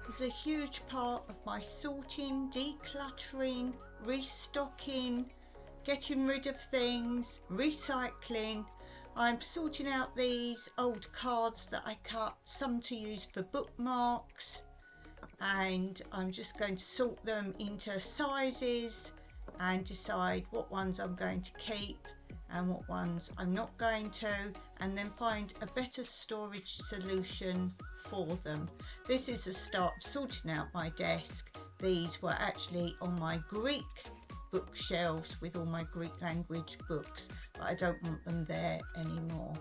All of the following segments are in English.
is a huge part of my sorting, decluttering, restocking, getting rid of things, recycling. I'm sorting out these old cards that I cut, some to use for bookmarks, and I'm just going to sort them into sizes and decide what ones I'm going to keep and what ones I'm not going to, and then find a better storage solution for them. This is the start of sorting out my desk. These were actually on my Greek bookshelves with all my Greek language books, but I don't want them there anymore.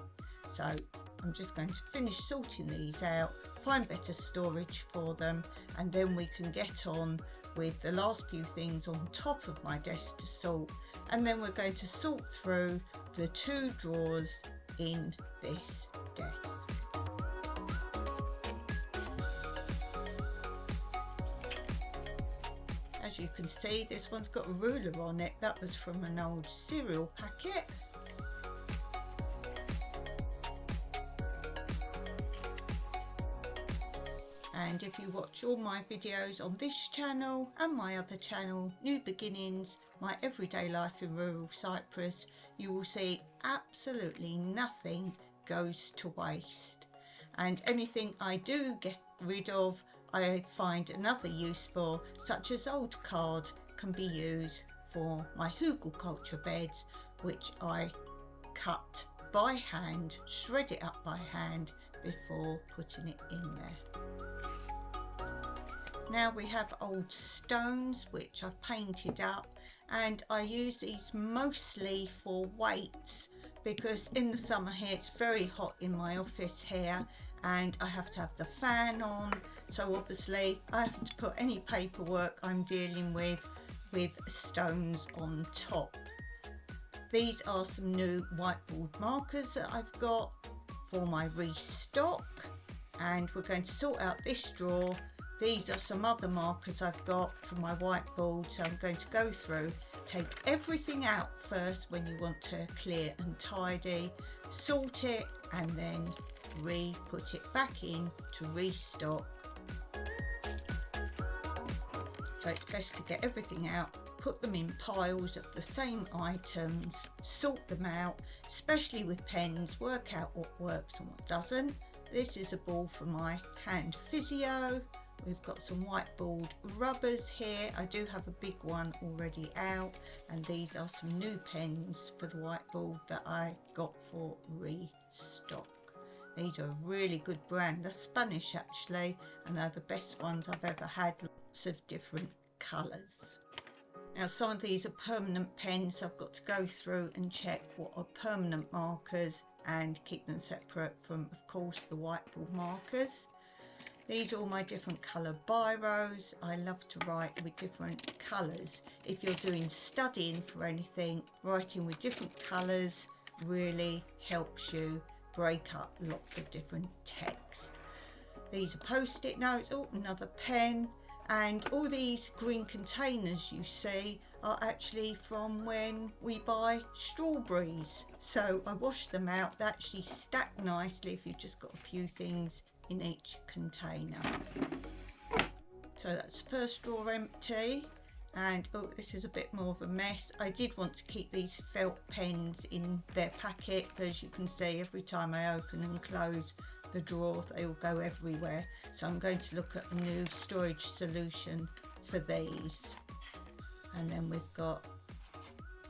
So I'm just going to finish sorting these out, find better storage for them, and then we can get on with the last few things on top of my desk to sort. And then we're going to sort through the 2 drawers in this desk. As you can see, this one's got a ruler on it. That was from an old cereal packet. And if you watch all my videos on this channel and my other channel, New Beginnings, My Everyday Life in Rural Cyprus, you will see absolutely nothing goes to waste. And anything I do get rid of, I find another use for, such as old card can be used for my hugelkultur beds, which I cut by hand, shred it up by hand before putting it in there. Now we have old stones which I've painted up, and I use these mostly for weights because in the summer here it's very hot in my office here and I have to have the fan on, so obviously I have to put any paperwork I'm dealing with stones on top. These are some new whiteboard markers that I've got for my restock, and we're going to sort out this drawer. These are some other markers I've got for my whiteboard, so I'm going to go through, take everything out first when you want to clear and tidy, sort it, and then put it back in to restock. So it's best to get everything out, put them in piles of the same items, sort them out, especially with pens, work out what works and what doesn't. This is a ball for my hand physio. We've got some whiteboard rubbers here. I do have a big one already out, and these are some new pens for the whiteboard that I got for restock. These are a really good brand. They're Spanish actually, and they're the best ones I've ever had. Lots of different colours. Now some of these are permanent pens, so I've got to go through and check what are permanent markers and keep them separate from, of course, the whiteboard markers. These are all my different colour biros. I love to write with different colours. If you're doing studying for anything, writing with different colours really helps you break up lots of different text. These are post-it notes. Oh, another pen. And all these green containers you see are actually from when we buy strawberries. So I wash them out. They actually stack nicely if you've just got a few things in each container. So that's first drawer empty, and oh, this is a bit more of a mess. I did want to keep these felt pens in their packet, but as you can see, every time I open and close the drawer they all go everywhere, so I'm going to look at a new storage solution for these. And then we've got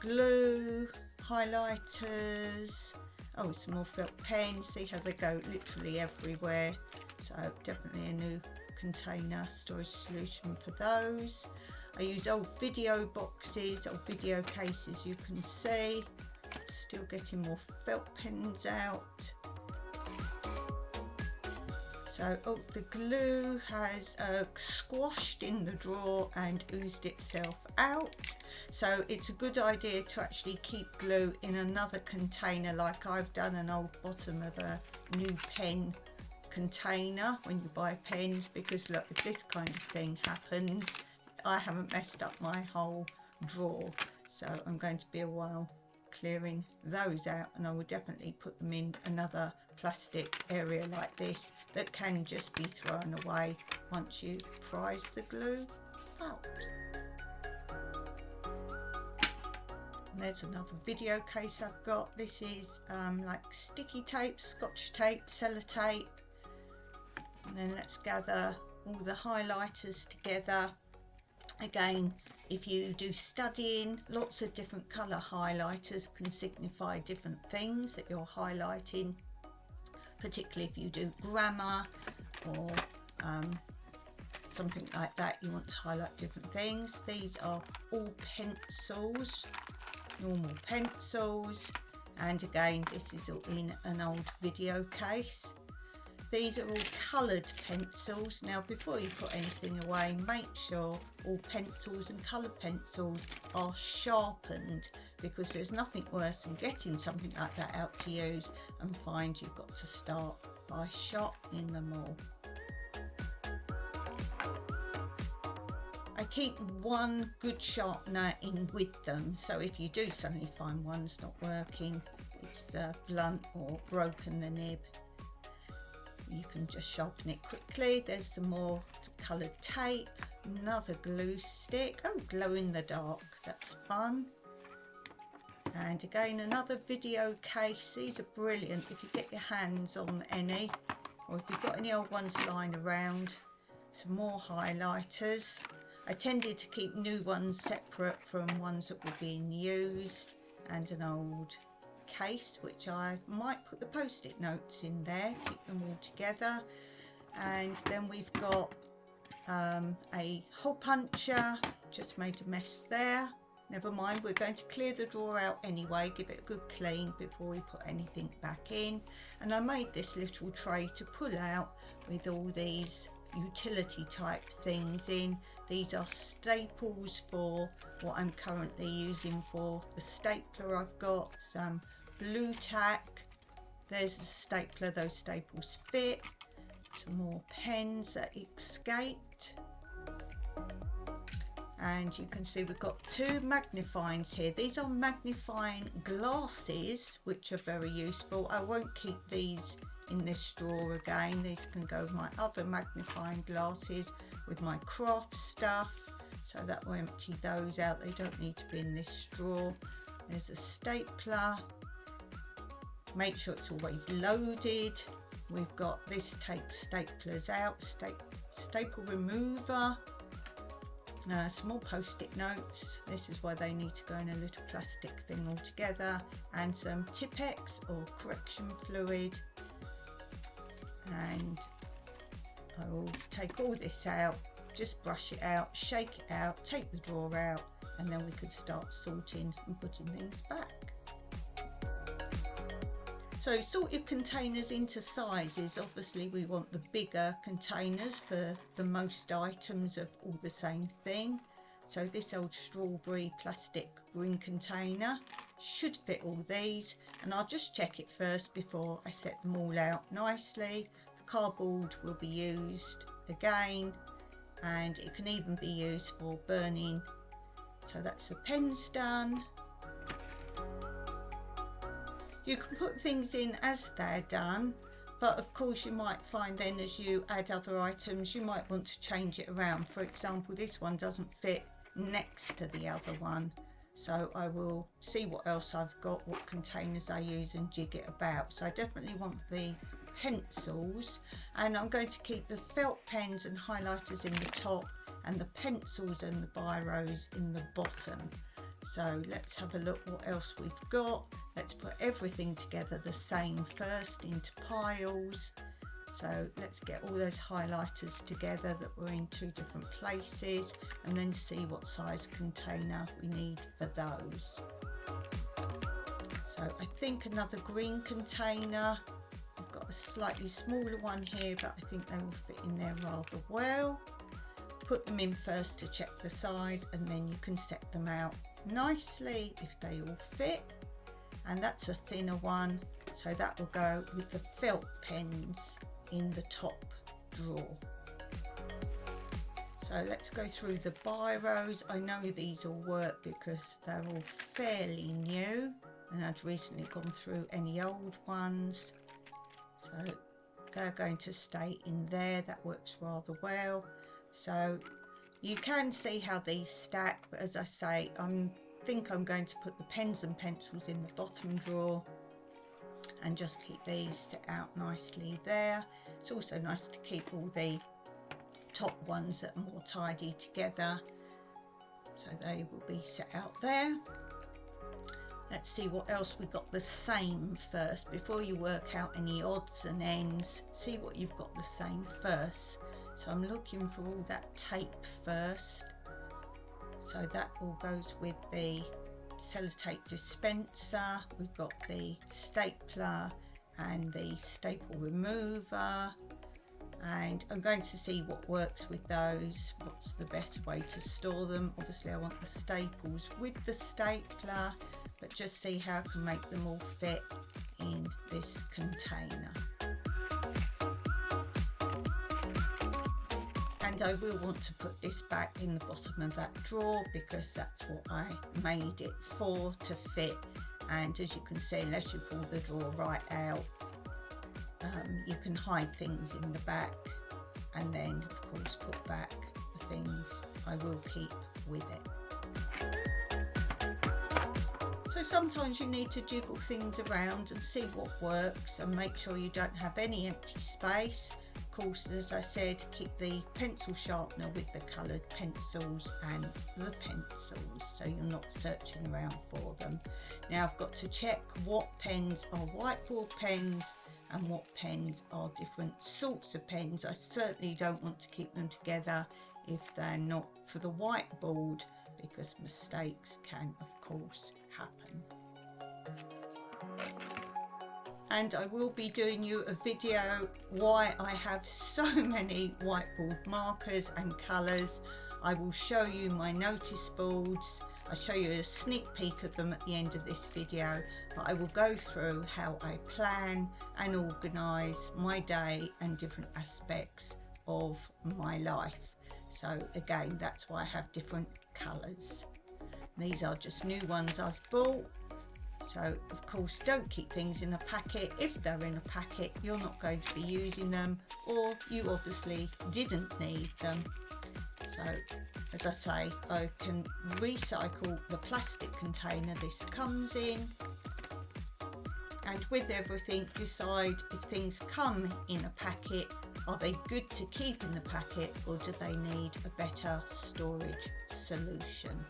glue, highlighters, oh, some more felt pens. See how they go literally everywhere. So definitely a new container storage solution for those. I use old video boxes, old video cases, you can see. Still getting more felt pens out. So, oh, the glue has squashed in the drawer and oozed itself out. So it's a good idea to actually keep glue in another container, like I've done an old bottom of a new pen container when you buy pens, because look, if this kind of thing happens, I haven't messed up my whole drawer. So I'm going to be a while clearing those out, and I will definitely put them in another plastic area like this that can just be thrown away once you prise the glue out. And there's another video case I've got. This is like sticky tape, scotch tape, sellotape. And then let's gather all the highlighters together. Again, if you do studying, lots of different colour highlighters can signify different things that you're highlighting, particularly if you do grammar or something like that, you want to highlight different things. These are all pencils, normal pencils, and again this is all in an old video case. These are all coloured pencils. Now before you put anything away, make sure all pencils and coloured pencils are sharpened, because there's nothing worse than getting something like that out to use and find you've got to start by sharpening them all. I keep one good sharpener in with them, so if you do suddenly find one's not working, it's blunt or broken the nib, you can just sharpen it quickly. There's some more coloured tape, another glue stick, oh, glow in the dark, that's fun. And again another video case. These are brilliant if you get your hands on any, or if you've got any old ones lying around. Some more highlighters. I tended to keep new ones separate from ones that were being used, and an old case which I might put the post-it notes in there, keep them all together. And then we've got a hole puncher, just made a mess there. Never mind, we're going to clear the drawer out anyway, give it a good clean before we put anything back in. And I made this little tray to pull out with all these utility type things in. These are staples for what I'm currently using for the stapler. I've got some blue tack, there's the stapler, those staples fit. Some more pens that escaped, and you can see we've got two magnifyings here. These are magnifying glasses which are very useful. I won't keep these in this drawer again, these can go with my other magnifying glasses, with my craft stuff, so that will empty those out, they don't need to be in this drawer. There's a stapler, make sure it's always loaded. We've got this takes staplers out, staple remover, small post-it notes, this is why they need to go in a little plastic thing altogether, and some Tipp-Ex or correction fluid. And I will take all this out, just brush it out, shake it out, take the drawer out, and then we could start sorting and putting things back. So sort your containers into sizes. Obviously we want the bigger containers for the most items of all the same thing. So this old strawberry plastic green container should fit all these, and I'll just check it first before I set them all out nicely. The cardboard will be used again, and it can even be used for burning. So that's the pens done. You can put things in as they're done, but of course you might find then as you add other items you might want to change it around. For example, this one doesn't fit next to the other one, so I will see what else I've got, what containers I use, and jig it about. So I definitely want the pencils, and I'm going to keep the felt pens and highlighters in the top and the pencils and the biros in the bottom. So let's have a look what else we've got. Let's put everything together the same first into piles. So let's get all those highlighters together that were in two different places, and then see what size container we need for those. So I think another green container. I've got a slightly smaller one here, but I think they will fit in there rather well. Put them in first to check the size, and then you can set them out nicely if they all fit. And that's a thinner one, so that will go with the felt pens in the top drawer. So let's go through the biros. I know these will work because they're all fairly new. and I'd recently gone through any old ones, so they're going to stay in there. That works rather well. So you can see how these stack, but as I say, I think I'm going to put the pens and pencils in the bottom drawer and just keep these set out nicely there. It's also nice to keep all the top ones that are more tidy together, so they will be set out there. Let's see what else we got the same first. Before you work out any odds and ends, see what you've got the same first. So I'm looking for all that tape first. So that all goes with the sellotape dispenser. We've got the stapler and the staple remover. And I'm going to see what works with those, what's the best way to store them. Obviously I want the staples with the stapler, but just see how I can make them all fit in this container. And I will want to put this back in the bottom of that drawer because that's what I made it for, to fit. And as you can see, unless you pull the drawer right out, you can hide things in the back, and then of course put back the things I will keep with it. So sometimes you need to jiggle things around and see what works, and make sure you don't have any empty space. Of course, as I said, keep the pencil sharpener with the coloured pencils and the pencils, so you're not searching around for them. Now I've got to check what pens are whiteboard pens and what pens are different sorts of pens. I certainly don't want to keep them together if they're not for the whiteboard, because mistakes can of course happen. And I will be doing you a video why I have so many whiteboard markers and colours. I will show you my notice boards. I'll show you a sneak peek of them at the end of this video, but I will go through how I plan and organise my day and different aspects of my life. So again, that's why I have different colours. These are just new ones I've bought. So of course don't keep things in a packet. If they're in a packet, you're not going to be using them, or you obviously didn't need them. So as I say, I can recycle the plastic container this comes in, and with everything decide if things come in a packet, are they good to keep in the packet, or do they need a better storage solution.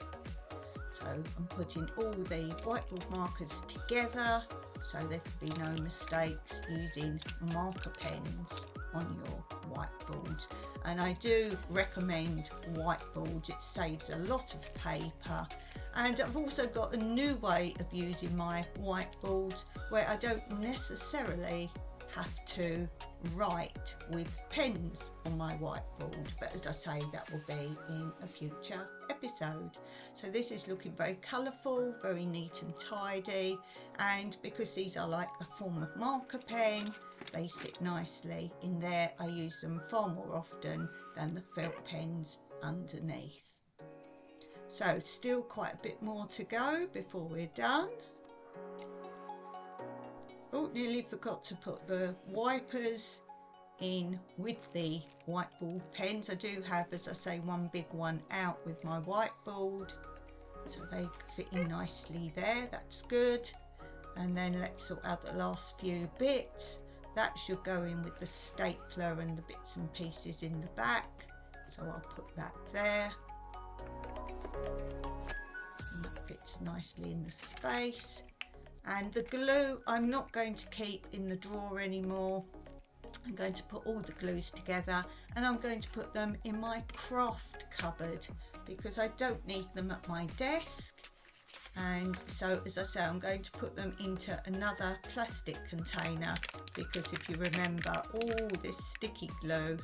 So I'm putting all the whiteboard markers together so there can be no mistakes using marker pens on your whiteboard. And I do recommend whiteboards, it saves a lot of paper. And I've also got a new way of using my whiteboards where I don't necessarily have to write with pens on my whiteboard, but as I say, that will be in a future episode. So this is looking very colourful, very neat and tidy, and because these are like a form of marker pen, they sit nicely in there. I use them far more often than the felt pens underneath. So still quite a bit more to go before we're done. Oh, nearly forgot to put the wipers in with the whiteboard pens. I do have, as I say, one big one out with my whiteboard, so they fit in nicely there. That's good. And then let's sort out the last few bits. That should go in with the stapler and the bits and pieces in the back, so I'll put that there. And that fits nicely in the space. And the glue I'm not going to keep in the drawer anymore. I'm going to put all the glues together, and I'm going to put them in my craft cupboard because I don't need them at my desk. And so, as I say, I'm going to put them into another plastic container because if you remember, all this sticky glue.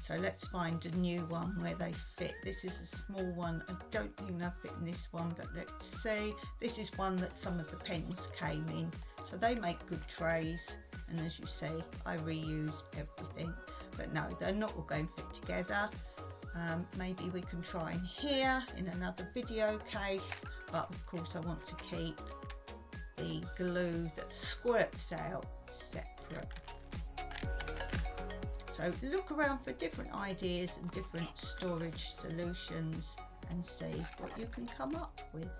So let's find a new one where they fit. This is a small one. I don't think they'll fit in this one, but let's see. This is one that some of the pens came in. So they make good trays. And as you see, I reused everything. But no, they're not all going to fit together. Maybe we can try in here in another video case. But of course I want to keep the glue that squirts out separate. So look around for different ideas and different storage solutions and see what you can come up with.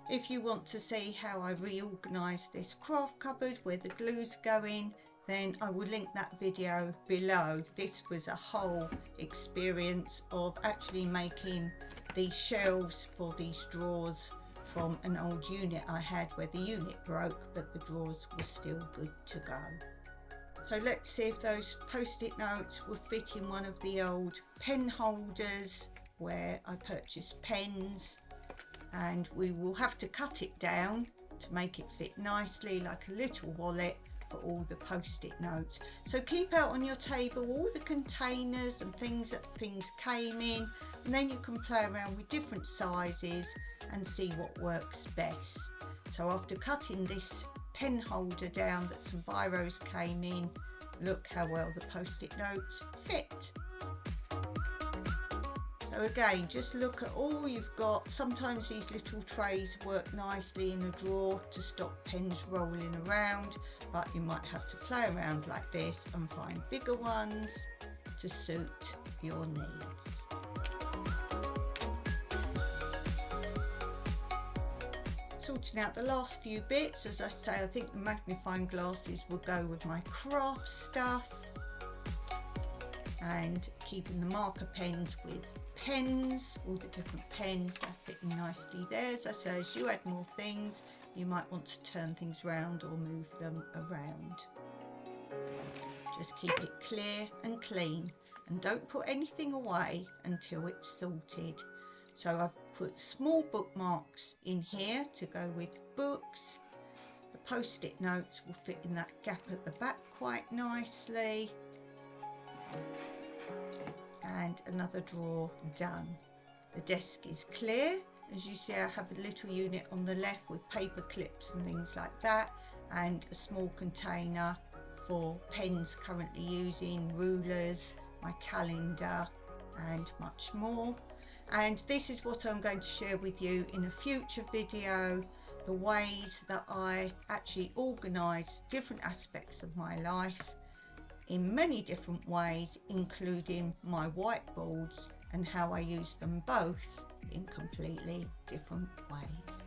If you want to see how I reorganise this craft cupboard where the glue's going, then I will link that video below. This was a whole experience of actually making these shelves for these drawers from an old unit I had where the unit broke but the drawers were still good to go. So let's see if those post-it notes will fit in one of the old pen holders where I purchased pens, and we will have to cut it down to make it fit nicely like a little wallet for all the post-it notes. So keep out on your table all the containers and things that things came in, and then you can play around with different sizes and see what works best. So after cutting this pen holder down that some biros came in, look how well the post-it notes fit. So again, just look at all you've got. Sometimes these little trays work nicely in a drawer to stop pens rolling around, but you might have to play around like this and find bigger ones to suit your needs. Sorting out the last few bits, as I say, I think the magnifying glasses will go with my craft stuff, and keeping the marker pens with pens, all the different pens are fitting nicely there. As I say, as you add more things, you might want to turn things around or move them around. Just keep it clear and clean, and don't put anything away until it's sorted. So I've put small bookmarks in here to go with books. The post-it notes will fit in that gap at the back quite nicely. And another drawer done. The desk is clear. As you see, I have a little unit on the left with paper clips and things like that, and a small container for pens currently using, rulers, my calendar and much more. And this is what I'm going to share with you in a future video, the ways that I actually organise different aspects of my life in many different ways, including my whiteboards and how I use them both in completely different ways.